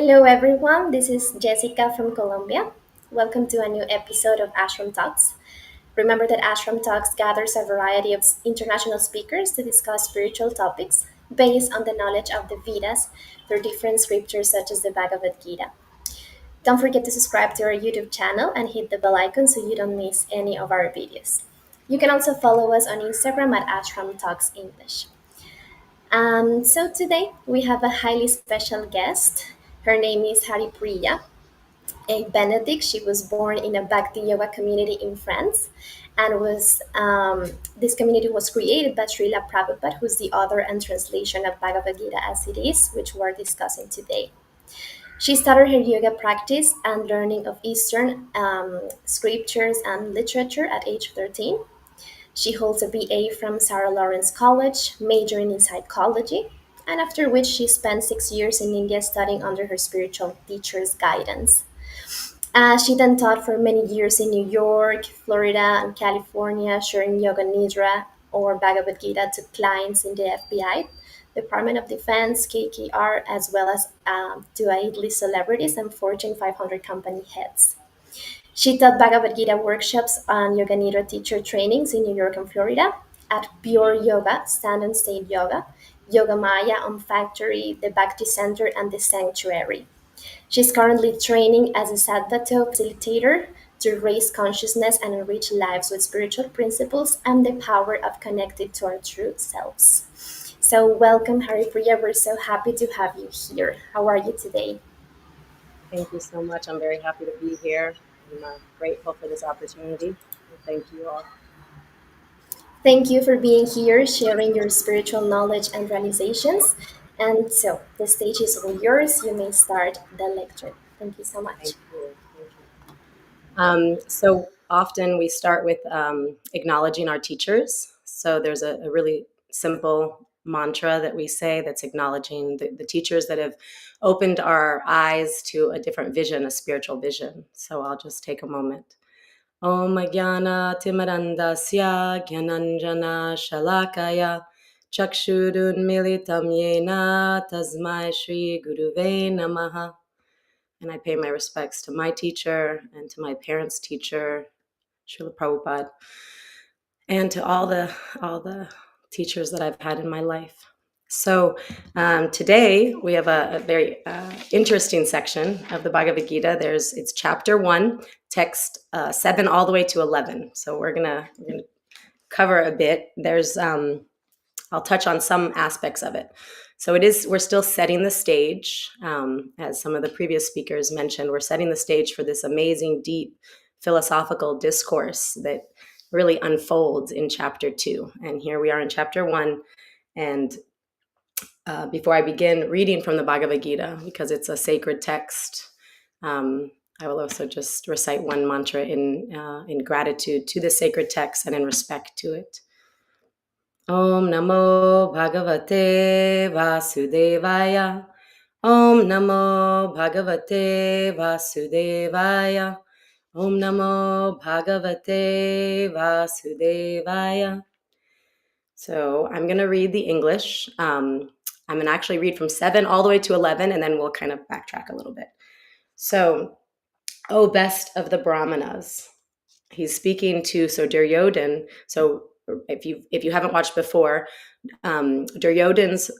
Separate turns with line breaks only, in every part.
Hello, everyone. This is Jessica from Colombia. Welcome to a new episode of Ashram Talks. Remember that Ashram Talks gathers a variety of international speakers to discuss spiritual topics based on the knowledge of the Vedas through different scriptures such as the Bhagavad Gita. Don't forget to subscribe to our YouTube channel and hit the bell icon so you don't miss any of our videos. You can also follow us on Instagram at Ashram Talks English. So today we have a highly special guest. Her name is Haripriya Benedict. She was born in a Bhakti yoga community in France, and was this community was created by Srila Prabhupada, who's the author and translation of Bhagavad Gita as it is, which we're discussing today. She started her yoga practice and learning of Eastern scriptures and literature at age 13. She holds a BA from Sarah Lawrence College, majoring in psychology, and after which she spent 6 years in India studying under her spiritual teacher's guidance. She then taught for many years in New York, Florida, and California, sharing Yoga Nidra or Bhagavad Gita to clients in the FBI, Department of Defense, KKR, as well as to A-list celebrities and Fortune 500 company heads. She taught Bhagavad Gita workshops and Yoga Nidra teacher trainings in New York and Florida at Pure Yoga, Stand and State Yoga, Yoga Maya on Factory, the Bhakti Center, and the Sanctuary. She's currently training as a Sadvato facilitator to raise consciousness and enrich lives with spiritual principles and the power of connecting to our true selves. So, welcome, Haripriya. We're so happy to have you here. How are you today?
Thank you so much. I'm very happy to be here. I'm grateful for this opportunity. Thank you all.
Thank you for being here, sharing your spiritual knowledge and realizations. And so, the stage is all yours. You may start the lecture. Thank you so much.
Thank you. So often we start with acknowledging our teachers. So there's a really simple mantra that we say that's acknowledging the teachers that have opened our eyes to a different vision, a spiritual vision. So I'll just take a moment. Om Jnana Timarandasya Gyananjana Shalakaya Chakshurun Militam Yena Tasmai Shri Guruve Namaha. And I pay my respects to my teacher and to my parents' teacher, Srila Prabhupada, and to all the teachers that I've had in my life. So today we have a very interesting section of the Bhagavad Gita. It's chapter 1, text 7 all the way to 11. So we're gonna cover a bit. I'll touch on some aspects of it. So we're still setting the stage, as some of the previous speakers mentioned. We're setting the stage for this amazing, deep philosophical discourse that really unfolds in chapter 2. And here we are in chapter 1. And before I begin reading from the Bhagavad Gita, because it's a sacred text, I will also just recite one mantra in gratitude to the sacred text and in respect to it. Om Namo Bhagavate Vasudevaya. Om Namo Bhagavate Vasudevaya. Om Namo Bhagavate Vasudevaya. So I'm going to read the English. I'm going to actually read from 7 all the way to 11, and then we'll kind of backtrack a little bit. So, O best of the Brahmanas. He's speaking to Duryodhan. So if you haven't watched before, Duryodhan's,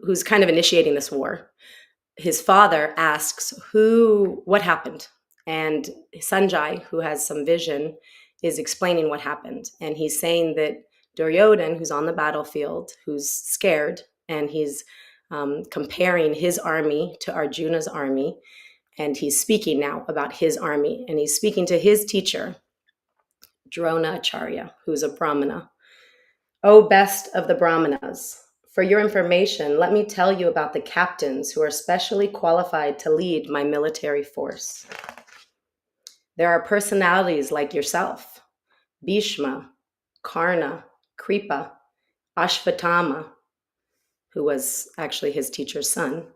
who's kind of initiating this war, his father asks what happened, and Sanjay, who has some vision, is explaining what happened, and he's saying that Duryodhan, who's on the battlefield, who's scared, and he's comparing his army to Arjuna's army, and he's speaking now about his army, and he's speaking to his teacher, Drona Acharya, who's a Brahmana. O best of the Brahmanas, for your information, let me tell you about the captains who are specially qualified to lead my military force. There are personalities like yourself, Bhishma, Karna, Kripa, Ashvatthama, who was actually his teacher's son,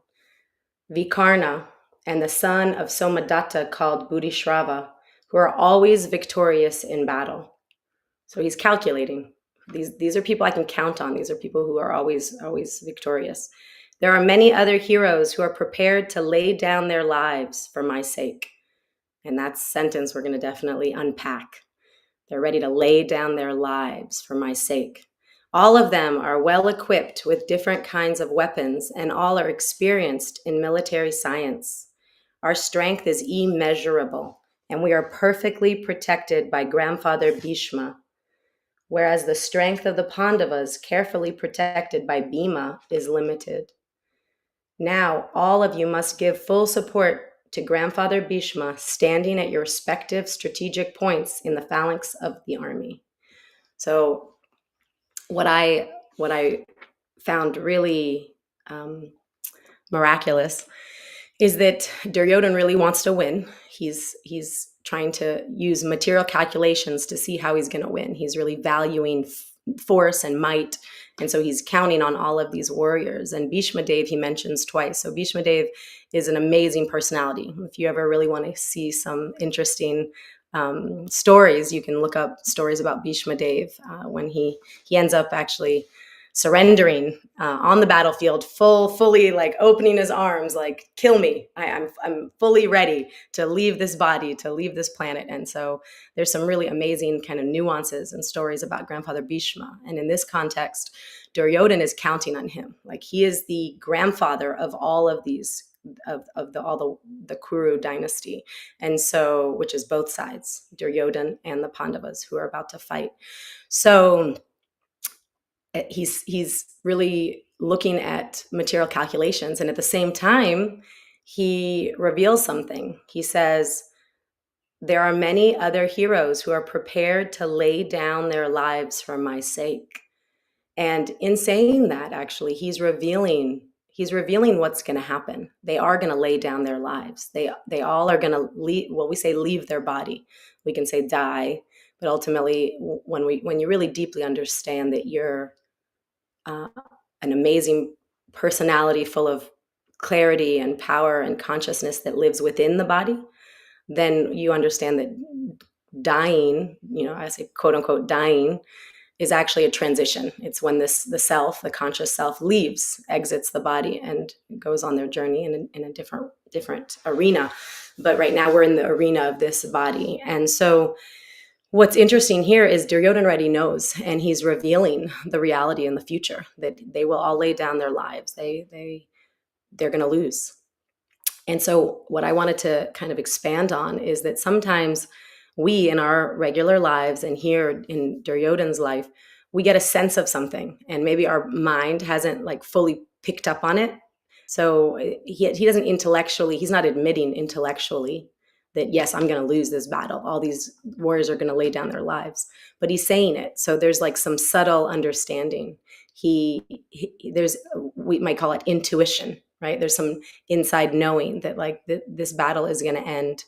Vikarna, and the son of Somadatta called Bodhishrava, who are always victorious in battle. So he's calculating. These are people I can count on. These are people who are always victorious. There are many other heroes who are prepared to lay down their lives for my sake. And that sentence we're going to definitely unpack. They're ready to lay down their lives for my sake. All of them are well equipped with different kinds of weapons, and all are experienced in military science. Our strength is immeasurable, and we are perfectly protected by Grandfather Bhishma, whereas the strength of the Pandavas, carefully protected by Bhima, is limited. Now, all of you must give full support to Grandfather Bhishma, standing at your respective strategic points in the phalanx of the army. So what I found really miraculous is that Duryodhana really wants to win. He's trying to use material calculations to see how he's going to win. He's really valuing force and might, and so he's counting on all of these warriors. And Bhishma Dev he mentions twice. So Bhishma Dev is an amazing personality. If you ever really want to see some interesting stories, you can look up stories about Bhishma Dev when he ends up actually surrendering on the battlefield, fully like opening his arms, like, kill me. I'm fully ready to leave this body, to leave this planet. And so there's some really amazing kind of nuances and stories about Grandfather Bhishma. And in this context, Duryodhana is counting on him. Like, he is the grandfather of all of these, of the Kuru dynasty. And so, which is both sides, Duryodhana and the Pandavas, who are about to fight. So he's really looking at material calculations, and at the same time he reveals something. He says, there are many other heroes who are prepared to lay down their lives for my sake. And in saying that, actually, he's revealing what's going to happen. They are going to lay down their lives. They all are going to leave. Well, we say leave their body. We can say die, but ultimately, when you really deeply understand that you're an amazing personality full of clarity and power and consciousness that lives within the body, then you understand that dying, I say quote unquote dying, is actually a transition. It's when the self, the conscious self, exits the body and goes on their journey in a different arena. But right now we're in the arena of this body. And so what's interesting here is Duryodhana already knows, and he's revealing the reality in the future, that they will all lay down their lives. They're going to lose. And so what I wanted to kind of expand on is that sometimes we, in our regular lives, and here in Duryodhana's life, we get a sense of something, and maybe our mind hasn't like fully picked up on it. So he doesn't intellectually, he's not admitting intellectually that, yes, I'm going to lose this battle. All these warriors are going to lay down their lives, but he's saying it. So there's like some subtle understanding. There's, we might call it intuition, right? There's some inside knowing that like this battle is going to end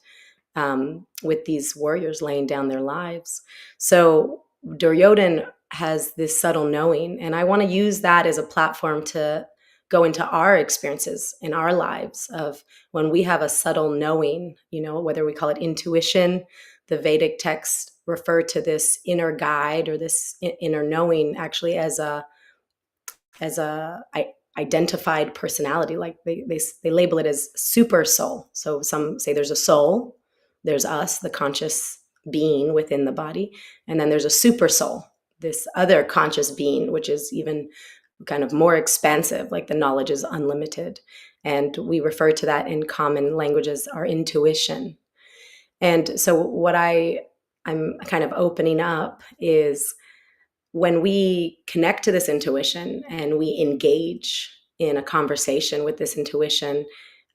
with these warriors laying down their lives. So Duryodhana has this subtle knowing, and I want to use that as a platform to go into our experiences in our lives of when we have a subtle knowing, whether we call it intuition. The Vedic texts refer to this inner guide or this inner knowing actually as a identified personality. Like they label it as super soul. So some say there's a soul, there's us, the conscious being within the body, and then there's a super soul, this other conscious being, which is even kind of more expansive, like the knowledge is unlimited. And we refer to that in common language as our intuition. And so what I'm kind of opening up is when we connect to this intuition and we engage in a conversation with this intuition,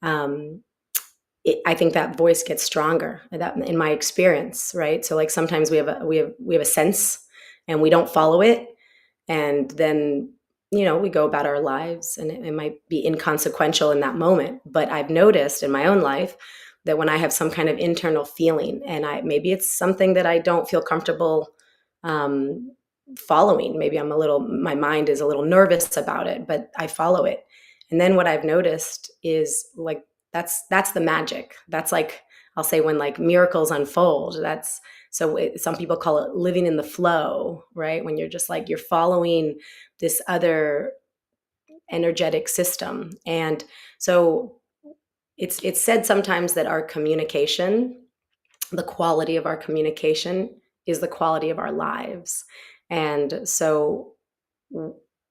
I think that voice gets stronger. That, in my experience, right? So like sometimes we have a sense and we don't follow it, and then we go about our lives, and it might be inconsequential in that moment. But I've noticed in my own life that when I have some kind of internal feeling, and maybe it's something that I don't feel comfortable following. Maybe my mind is a little nervous about it, but I follow it. And then what I've noticed is like, that's the magic. That's like, I'll say when like miracles unfold, some people call it living in the flow, right? When you're just like, you're following this other energetic system. And so it's said sometimes that our communication, the quality of our communication, is the quality of our lives. And so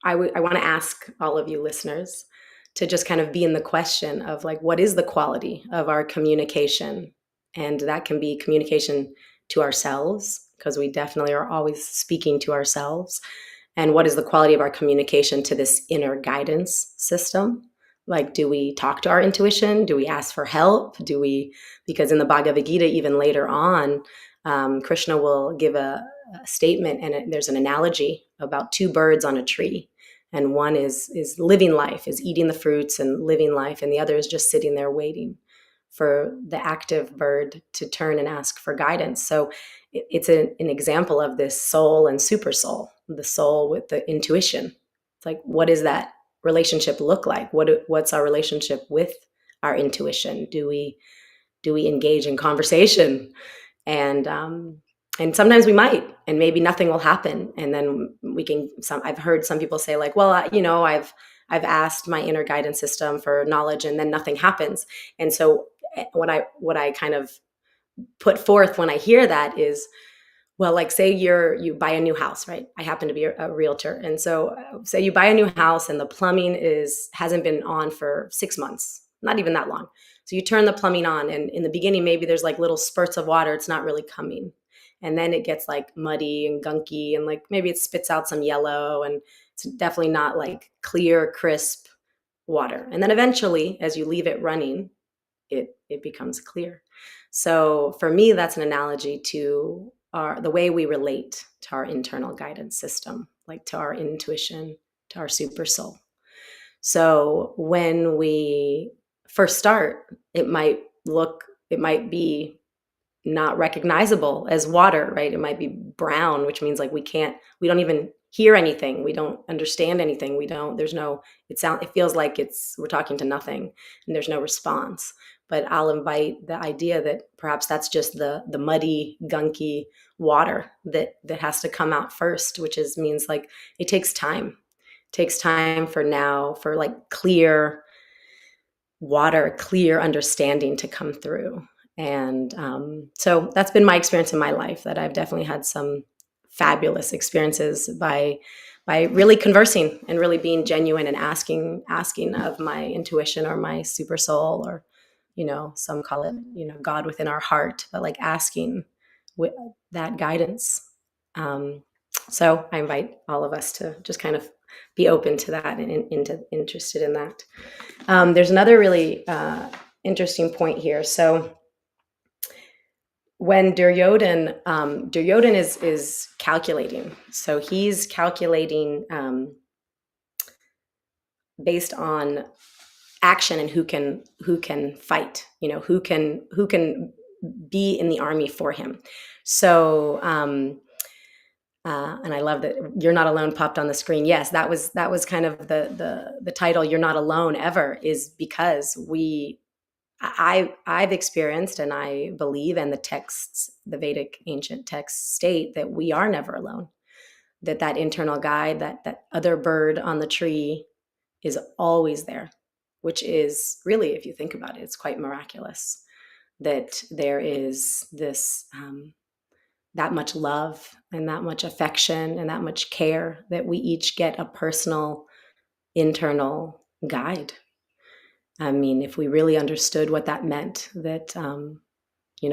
I want to ask all of you listeners to just kind of be in the question of like, what is the quality of our communication? And that can be communication to ourselves, because we definitely are always speaking to ourselves. And what is the quality of our communication to this inner guidance system? Like, do we talk to our intuition? Do we ask for help? Because in the Bhagavad Gita, even later on, Krishna will give a statement, and there's an analogy about two birds on a tree. And one is living life, is eating the fruits and living life, and the other is just sitting there waiting for the active bird to turn and ask for guidance. So it's an example of this soul and super soul, the soul with the intuition. It's like, what does that relationship look like? What's our relationship with our intuition? Do we engage in conversation? And sometimes we might, and maybe nothing will happen. And then I've heard some people say like, well, I've asked my inner guidance system for knowledge, and then nothing happens. And so what I kind of put forth when I hear that is, well, like say you buy a new house, right? I happen to be a realtor. And so say you buy a new house and the plumbing hasn't been on for 6 months, not even that long. So you turn the plumbing on, and in the beginning, maybe there's like little spurts of water. It's not really coming. And then it gets like muddy and gunky, and like maybe it spits out some yellow, and it's definitely not like clear, crisp water. And then eventually, as you leave it running, it becomes clear. So for me, that's an analogy to the way we relate to our internal guidance system, like to our intuition, to our super soul. So when we first start, it might be not recognizable as water, right? It might be brown, which means like we don't even hear anything. We don't understand anything. It feels like we're talking to nothing, and there's no response. But I'll invite the idea that perhaps that's just the muddy, gunky water that has to come out first, which means like it takes time. It takes time for like clear water, clear understanding to come through. And so that's been my experience in my life, that I've definitely had some fabulous experiences by really conversing and really being genuine and asking of my intuition or my super soul, or some call it God within our heart, but like asking with that guidance. So I invite all of us to just kind of be open to that and interested in that. There's another really interesting point here. So when Duryodhan is calculating, so he's calculating based on action and who can fight, who can be in the army for him. So and I love that "You're Not Alone" popped on the screen. Yes, that was kind of the title. "You're Not Alone Ever" is because I've experienced, and I believe, and the Vedic ancient texts state that we are never alone. That internal guide, that other bird on the tree, is always there, which is really, if you think about it, it's quite miraculous that there is this that much love and that much affection and that much care, that we each get a personal internal guide. I mean, if we really understood what that meant, that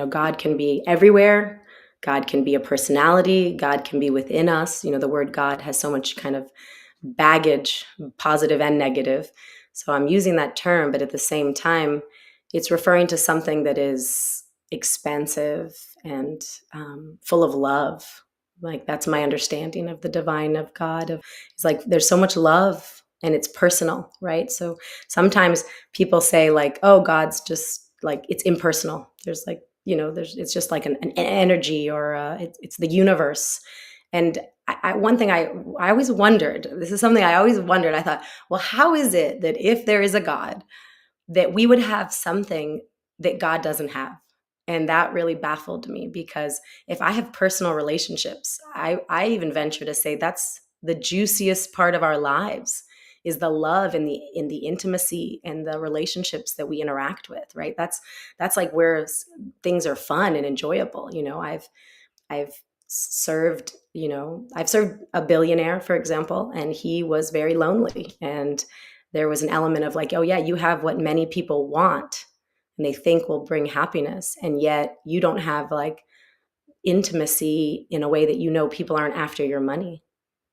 God can be everywhere, God can be a personality, God can be within us. The word God has so much kind of baggage, positive and negative. So I'm using that term, but at the same time, it's referring to something that is expansive and full of love. Like, that's my understanding of the divine, of God. It's like there's so much love, and it's personal, right? So sometimes people say like, oh, God's just like, it's impersonal. There's like, it's just like an energy, or it's the universe. And one thing I always wondered, this is something I always wondered, I thought, well, how is it that if there is a God, that we would have something that God doesn't have? And that really baffled me, because if I have personal relationships, I even venture to say that's the juiciest part of our lives, is the love in the intimacy and the relationships that we interact with, right? That's like where things are fun and enjoyable. I've served, I've served a billionaire, for example, and he was very lonely. And there was an element of like, oh yeah, you have what many people want and they think will bring happiness. And yet you don't have like intimacy in a way that people aren't after your money.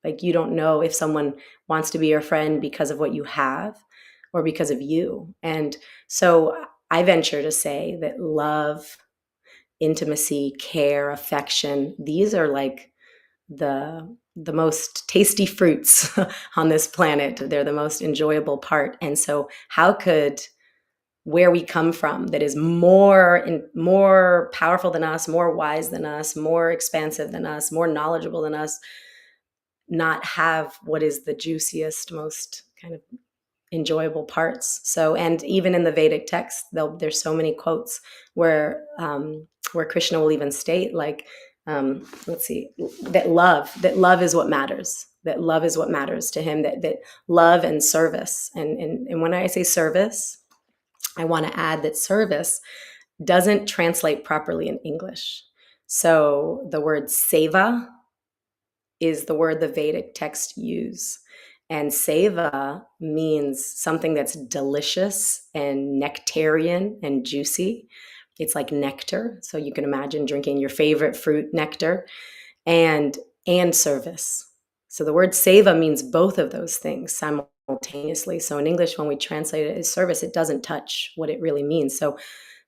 Like you don't know if someone wants to be your friend because of what you have or because of you. And so I venture to say that love, intimacy, care, affection, these are like the most tasty fruits on this planet. They're the most enjoyable part. And so how could where we come from that is more powerful than us, more wise than us, more expansive than us, more knowledgeable than us, not have what is the juiciest, most kind of enjoyable parts? So, and even in the Vedic text, there's so many quotes where Krishna will even state like, let's see, that love is what matters. That love is what matters to him. That love and service. And when I say service, I want to add that service doesn't translate properly in English. So the word seva is the word the Vedic text use. And seva means something that's delicious and nectarian and juicy. It's like nectar. So you can imagine drinking your favorite fruit nectar and service. So the word seva means both of those things simultaneously. So in English, when we translate it as service, it doesn't touch what it really means. So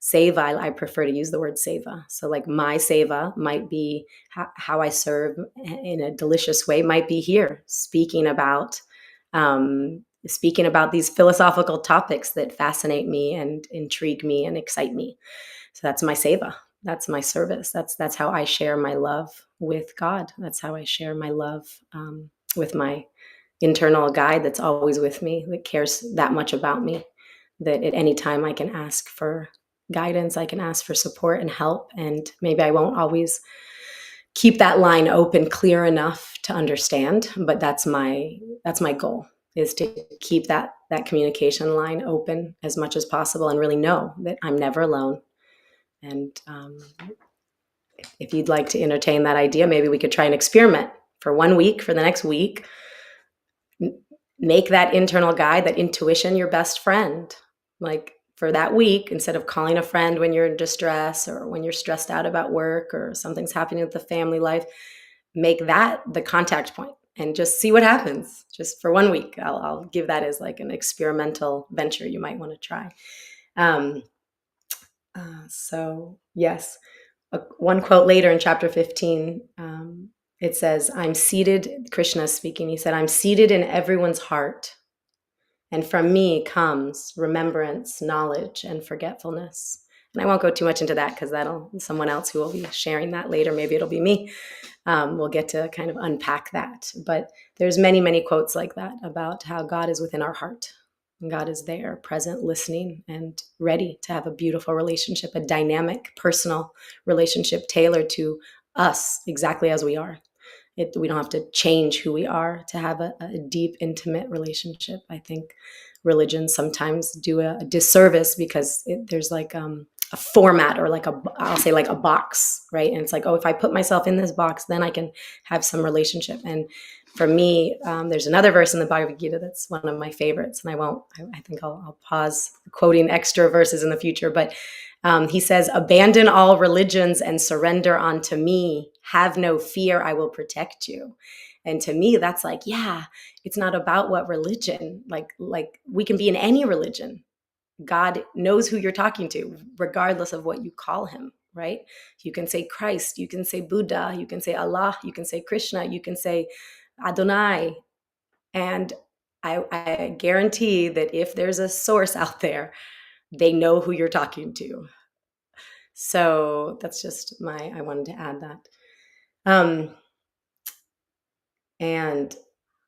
seva, I prefer to use the word seva. So like my seva might be how I serve in a delicious way, might be here speaking about these philosophical topics that fascinate me and intrigue me and excite me. So that's my seva. That's my service. That's how I share my love with God. That's how I share my love with my internal guide that's always with me, that cares that much about me, that at any time I can ask for guidance, I can ask for support and help. And maybe I won't always keep that line open clear enough to understand, but that's my goal, is to keep that communication line open as much as possible and really know that I'm never alone. And if you'd like to entertain that idea, maybe we could try an experiment for 1 week, for the next week. Make that internal guide, that intuition, your best friend. Like for that week, instead of calling a friend when you're in distress or when you're stressed out about work or something's happening with the family life, make that the contact point and just see what happens. Just for 1 week, I'll give that as like an experimental venture you might want to try. So yes, one quote later in chapter 15, it says, I'm seated, Krishna speaking, he said, I'm seated in everyone's heart, and from me comes remembrance, knowledge, and forgetfulness. And I won't go too much into that because someone else who will be sharing that later, maybe it'll be me, we'll get to kind of unpack that. But there's many, many quotes like that about how God is within our heart. And God is there, present, listening, and ready to have a beautiful relationship, a dynamic, personal relationship tailored to us exactly as we are. We don't have to change who we are to have a deep, intimate relationship. I think religions sometimes do a disservice because there's like a format, or like I'll say like a box, right? And it's like, oh, if I put myself in this box, then I can have some relationship. And for me, there's another verse in the Bhagavad Gita that's one of my favorites, and I think I'll pause quoting extra verses in the future, but he says, abandon all religions and surrender unto me. Have no fear, I will protect you. And to me, that's like, yeah, it's not about what religion, like we can be in any religion. God knows who you're talking to, regardless of what you call him, right? You can say Christ, you can say Buddha, you can say Allah, you can say Krishna, you can say Adonai. And I guarantee that if there's a source out there, they know who you're talking to. So that's just I wanted to add that. And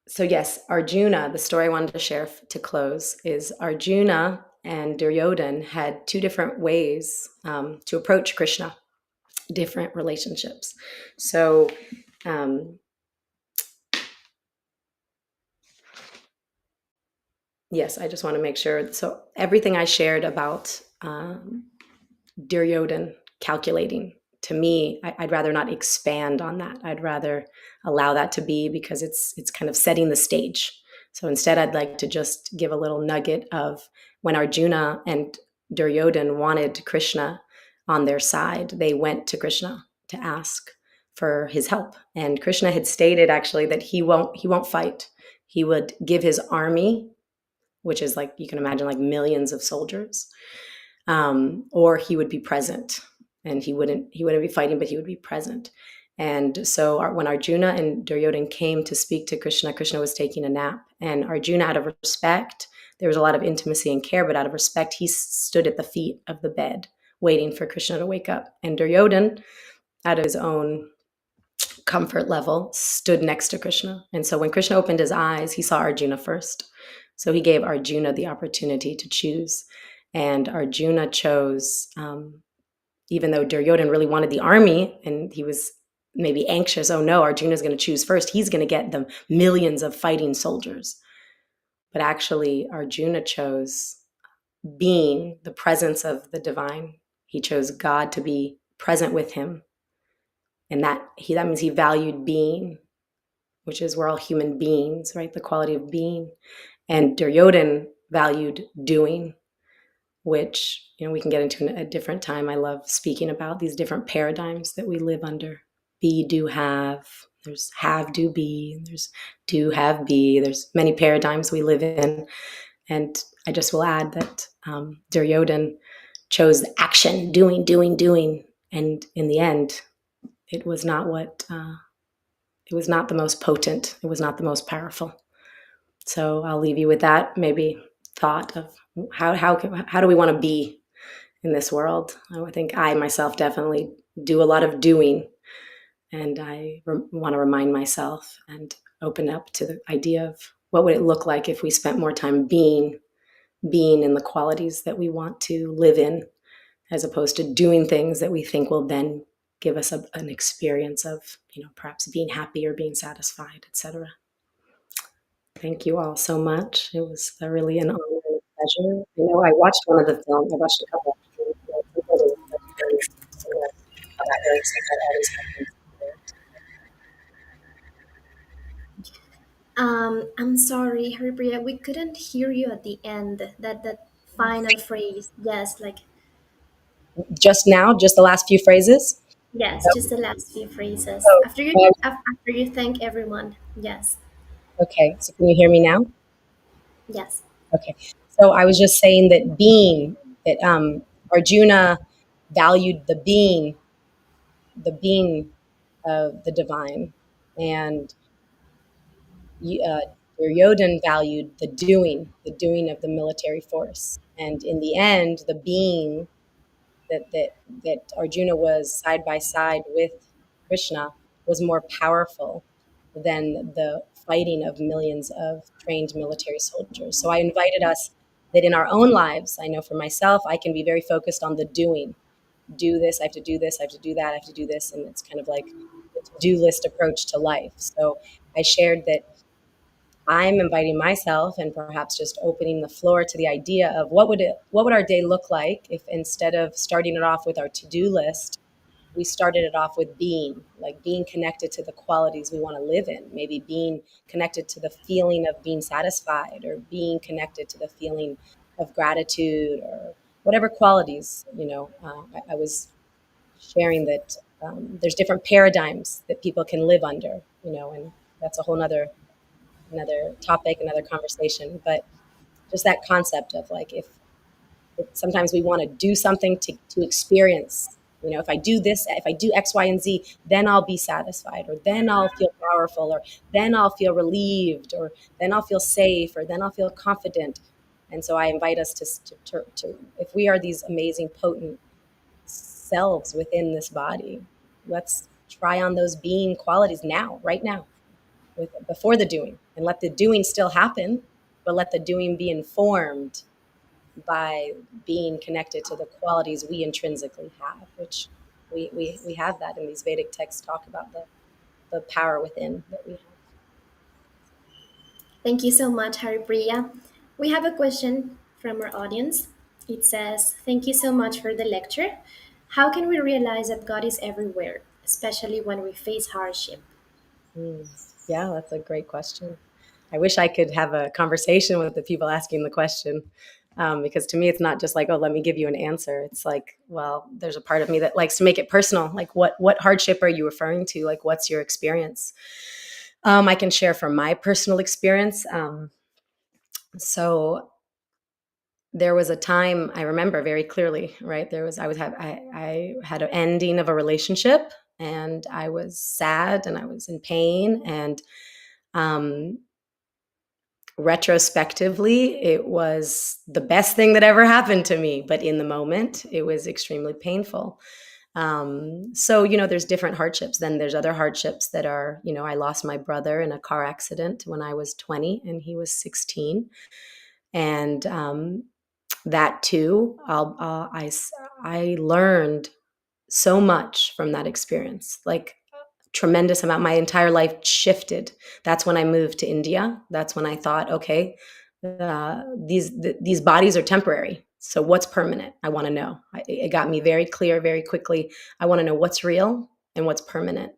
so yes, Arjuna, the story I wanted to share to close is Arjuna and Duryodhan had two different ways to approach Krishna, different relationships. So Yes, I just want to make sure. So everything I shared about Duryodhan calculating, to me, I'd rather not expand on that. I'd rather allow that to be, because it's kind of setting the stage. So instead, I'd like to just give a little nugget of when Arjuna and Duryodhan wanted Krishna on their side, they went to Krishna to ask for his help. And Krishna had stated actually that he won't fight. He would give his army, which is like, you can imagine, like millions of soldiers, or he would be present, and he wouldn't be fighting, but he would be present. And so when Arjuna and Duryodhan came to speak to Krishna, Krishna was taking a nap, and Arjuna, out of respect, there was a lot of intimacy and care, but out of respect, he stood at the feet of the bed waiting for Krishna to wake up. And Duryodhan, out of his own comfort level, stood next to Krishna. And so when Krishna opened his eyes, he saw Arjuna first. So he gave Arjuna the opportunity to choose. And Arjuna chose, even though Duryodhan really wanted the army and he was maybe anxious, oh no, Arjuna's going to choose first. He's going to get the millions of fighting soldiers. But actually, Arjuna chose being, the presence of the divine. He chose God to be present with him. And that means he valued being, which is, we're all human beings, right? The quality of being. And Duryodhan valued doing, which, we can get into a different time. I love speaking about these different paradigms that we live under. Be, do, have. There's have, do, be. There's do, have, be. There's many paradigms we live in. And I just will add that Duryodhan chose action, doing, doing, doing. And in the end, it was not it was not the most potent. It was not the most powerful. So I'll leave you with that maybe thought of how do we want to be in this world. I think I myself definitely do a lot of doing, and I want to remind myself and open up to the idea of what would it look like if we spent more time being in the qualities that we want to live in, as opposed to doing things that we think will then give us an experience of, perhaps being happy or being satisfied, etc. Thank you all so much. It was really an honor and a pleasure. I know I watched one of the films. I watched a couple of films. How that works, like that always happens.
I'm sorry, Haripriya, we couldn't hear you at the end. That final phrase. Yes, like
Just now, just the last few phrases.
yes, just the last few phrases.
Oh,
After you thank everyone. Yes.
okay. So can you hear me now?
Yes.
Okay. So I was just saying that that Arjuna valued the being of the divine, and uh, Duryodhan valued the doing of the military force. And in the end, the being that Arjuna was side by side with Krishna was more powerful than the fighting of millions of trained military soldiers. So I invited us that in our own lives, I know for myself, I can be very focused on the doing. Do this, I have to do this, I have to do that, I have to do this. And it's kind of like the to-do list approach to life. So I shared that I'm inviting myself and perhaps just opening the floor to the idea of what would our day look like if, instead of starting it off with our to-do list, we started it off with being connected to the qualities we want to live in, maybe being connected to the feeling of being satisfied, or being connected to the feeling of gratitude, or whatever qualities. I was sharing that there's different paradigms that people can live under, and that's a whole another topic, another conversation. But just that concept of, like, if sometimes we want to do something to experience, if I do this, if I do X, Y, and Z, then I'll be satisfied, or then I'll feel powerful, or then I'll feel relieved, or then I'll feel safe, or then I'll feel confident. And so I invite us to if we are these amazing, potent selves within this body, let's try on those being qualities now, right now, before the doing, and let the doing still happen, but let the doing be informed by being connected to the qualities we intrinsically have, which we have that in these Vedic texts talk about the power within that we have.
Thank you so much, Haripriya. We have a question from our audience. It says, "Thank you so much for the lecture. How can we realize that God is everywhere, especially when we face hardship?"
Hmm. Yeah, that's a great question. I wish I could have a conversation with the people asking the question. Because to me, it's not just like, oh, let me give you an answer. It's like, well, there's a part of me that likes to make it personal. Like, what hardship are you referring to? Like, what's your experience? I can share from my personal experience. So there was a time I remember very clearly, right? I had an ending of a relationship, and I was sad and I was in pain, and um, retrospectively, it was the best thing that ever happened to me. But in the moment, it was extremely painful. So, there's different hardships. Then there's other hardships that are, I lost my brother in a car accident when I was 20 and he was 16. And that too, I learned so much from that experience. Like, tremendous amount. My entire life shifted. That's when I moved to India. That's when I thought, okay, these bodies are temporary. So what's permanent? I want to know. It got me very clear very quickly. I want to know what's real and what's permanent.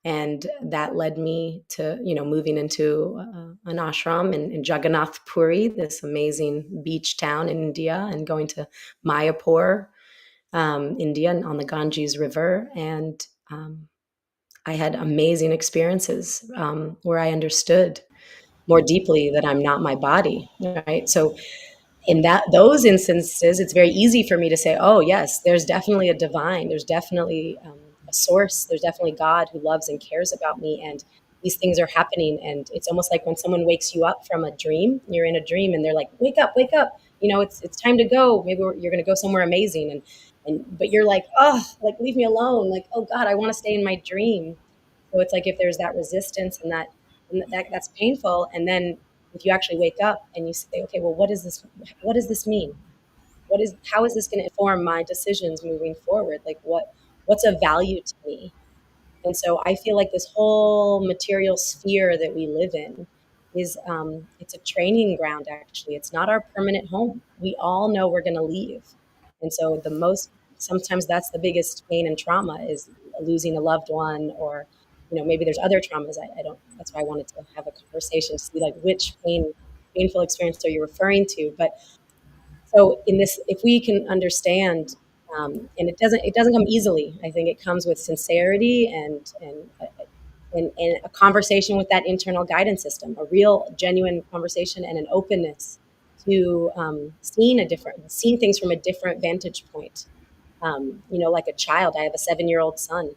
And that led me to, moving into an ashram in Jagannath Puri, this amazing beach town in India, and going to Mayapur, India, on the Ganges River. And I had amazing experiences where I understood more deeply that I'm not my body, right? So in those instances, it's very easy for me to say, "Oh, yes, there's definitely a divine. There's definitely a source. There's definitely God who loves and cares about me, and these things are happening." And it's almost like when someone wakes you up from a dream. You're in a dream, and they're like, "Wake up, wake up! It's time to go. Maybe you're going to go somewhere amazing." And but you're like, "Oh, like leave me alone. Like, oh God, I want to stay in my dream." So it's like if there's that resistance and that's painful. And then if you actually wake up and you say, okay, well, what is this? What does this mean? How is this going to inform my decisions moving forward? Like what's of value to me? And so I feel like this whole material sphere that we live in is it's a training ground. Actually, it's not our permanent home. We all know we're going to leave, and so the most sometimes that's the biggest pain and trauma is losing a loved one, or maybe there's other traumas. I don't. That's why I wanted to have a conversation to see like which painful experience are you referring to. But so in this, if we can understand, and it doesn't come easily. I think it comes with sincerity and a conversation with that internal guidance system, a real genuine conversation and an openness to seeing things from a different vantage point. Like a child, I have a 7-year-old son.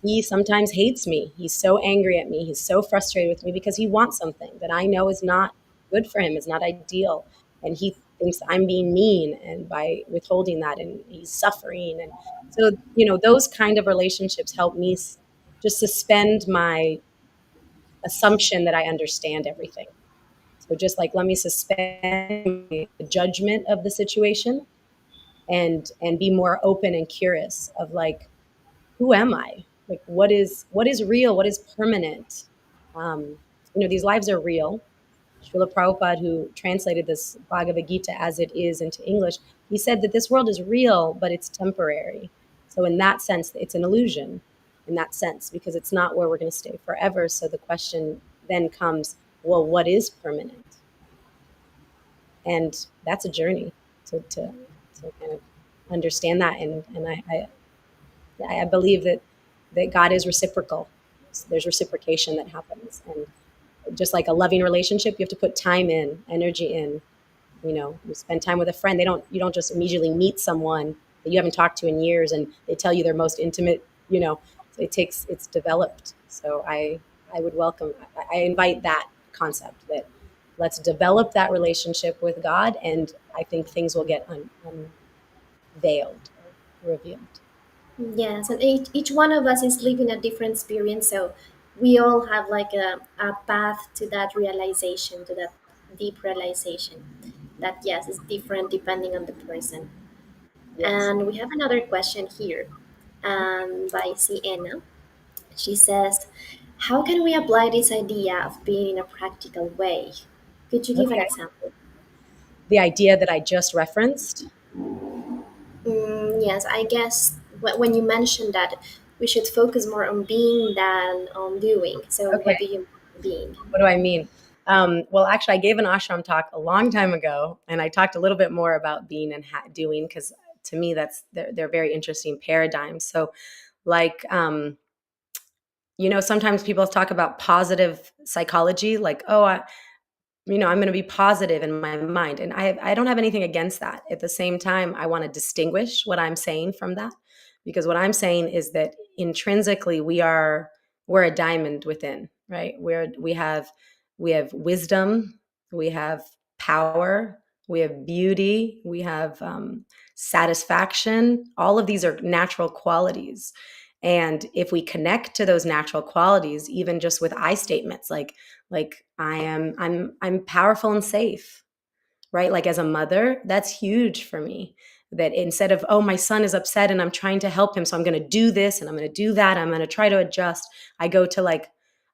He sometimes hates me. He's so angry at me. He's so frustrated with me because he wants something that I know is not good for him, is not ideal. And he thinks I'm being mean and by withholding that, and he's suffering. And so, those kind of relationships help me just suspend my assumption that I understand everything. So just like let me suspend the judgment of the situation and be more open and curious of like, who am I? Like what is real? What is permanent? These lives are real. Srila Prabhupada, who translated this Bhagavad Gita as it is into English, he said that this world is real, but it's temporary. So in that sense, it's an illusion in that sense, because it's not where we're going to stay forever. So the question then comes, well, what is permanent? And that's a journey to kind of understand that. And I believe that God is reciprocal. So there's reciprocation that happens. And just like a loving relationship, you have to put time in, energy in. You spend time with a friend. You don't just immediately meet someone that you haven't talked to in years and they tell you their most intimate, so it's developed. So I would welcome, I invite that concept that let's develop that relationship with God. And I think things will get unveiled or revealed.
Yes, and each one of us is living a different experience, so we all have like a path to that realization, to that deep realization. That yes, is different depending on the person.
Yes.
And we have another question here, by Sienna. She says, "How can we apply this idea of being in a practical way?" Could you give an
Okay.
example?
the idea that I just referenced?
Yes, I guess when you mentioned that we should focus more on being than on doing. So,
Okay.
what do you mean by being?
What do I mean? Well, actually, I gave an ashram talk a long time ago, and I talked a little bit more about being and doing, because to me, they're very interesting paradigms. So, like, sometimes people talk about positive psychology, like, oh, I'm going to be positive in my mind, and I don't have anything against that. At the same time, I want to distinguish what I'm saying from that, because what I'm saying is that intrinsically we're a diamond within, right? We have wisdom, we have power, we have beauty, we have satisfaction. All of these are natural qualities, and if we connect to those natural qualities, even just with I statements like I'm powerful and safe, right? Like as a mother, that's huge for me. That instead of, oh, my son is upset and I'm trying to help him, so I'm going to do this and I'm going to do that, I'm going to try to adjust, I go to like,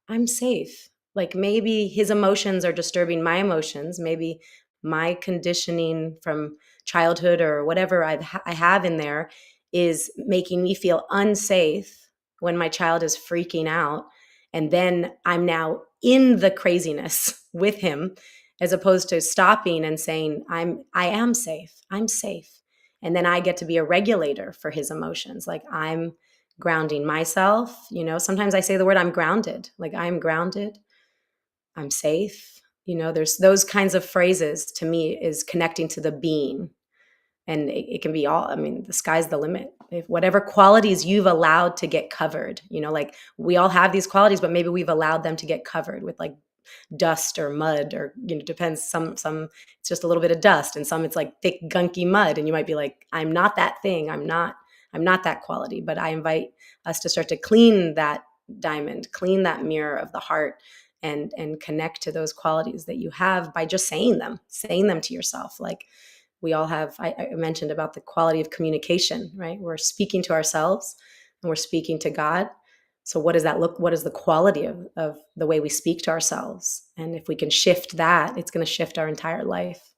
I'm safe. Like maybe his emotions are disturbing my emotions, maybe my conditioning from childhood or whatever I have in there is making me feel unsafe when my child is freaking out, and then I'm now in the craziness with him, as opposed to stopping and saying, I am safe, I'm safe. And then I get to be a regulator for his emotions. Like I'm grounding myself. Sometimes I say the word, I'm grounded. Like I'm grounded, I'm safe. There's those kinds of phrases, to me, is connecting to the being. And it can be all, I mean, the sky's the limit. If whatever qualities you've allowed to get covered, like we all have these qualities, but maybe we've allowed them to get covered with like dust or mud, or depends. Some it's just a little bit of dust, and some it's like thick gunky mud, and you might be like, I'm not that thing, I'm not that quality. But I invite us to start to clean that diamond, clean that mirror of the heart, and connect to those qualities that you have by just saying them to yourself. Like we all have, I mentioned about the quality of communication, right? We're speaking to ourselves and we're speaking to God. So what does that look? What is the quality of the way we speak to ourselves? And if we can shift that, it's going to shift our entire life.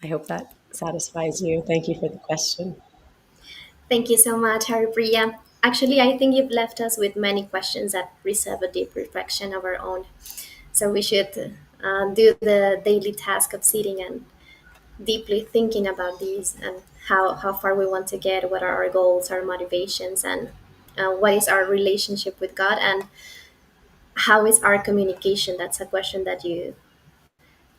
I hope that satisfies you. Thank you for the question.
Thank you so much, Haripriya. Actually, I think you've left us with many questions that deserve a deep reflection of our own. So we should do the daily task of sitting and deeply thinking about these and how far we want to get, what are our goals, our motivations, and what is our relationship with God, and how is our communication. That's a question that you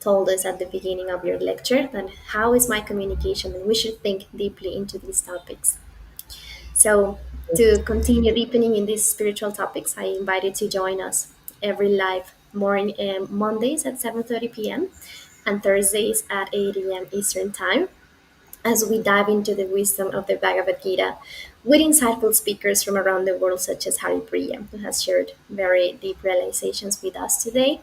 told us at the beginning of your lecture. And how is my communication? And we should think deeply into these topics. So, to continue deepening in these spiritual topics, I invite you to join us every live morning, Mondays at 7:30 p.m. and Thursdays at 8 a.m. Eastern Time, as we dive into the wisdom of the Bhagavad Gita with insightful speakers from around the world, such as Haripriya, who has shared very deep realizations with us today.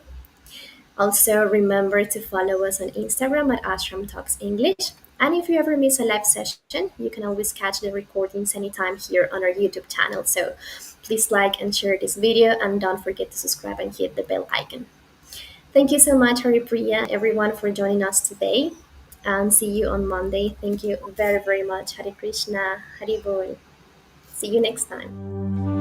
Also, remember to follow us on Instagram at Ashram Talks English. And if you ever miss a live session, you can always catch the recordings anytime here on our YouTube channel. So please like and share this video, and don't forget to subscribe and hit the bell icon. Thank you so much, Haripriya, everyone, for joining us today. And see you on Monday. Thank you very, very much. Hare Krishna, Hari Bol. See you next time.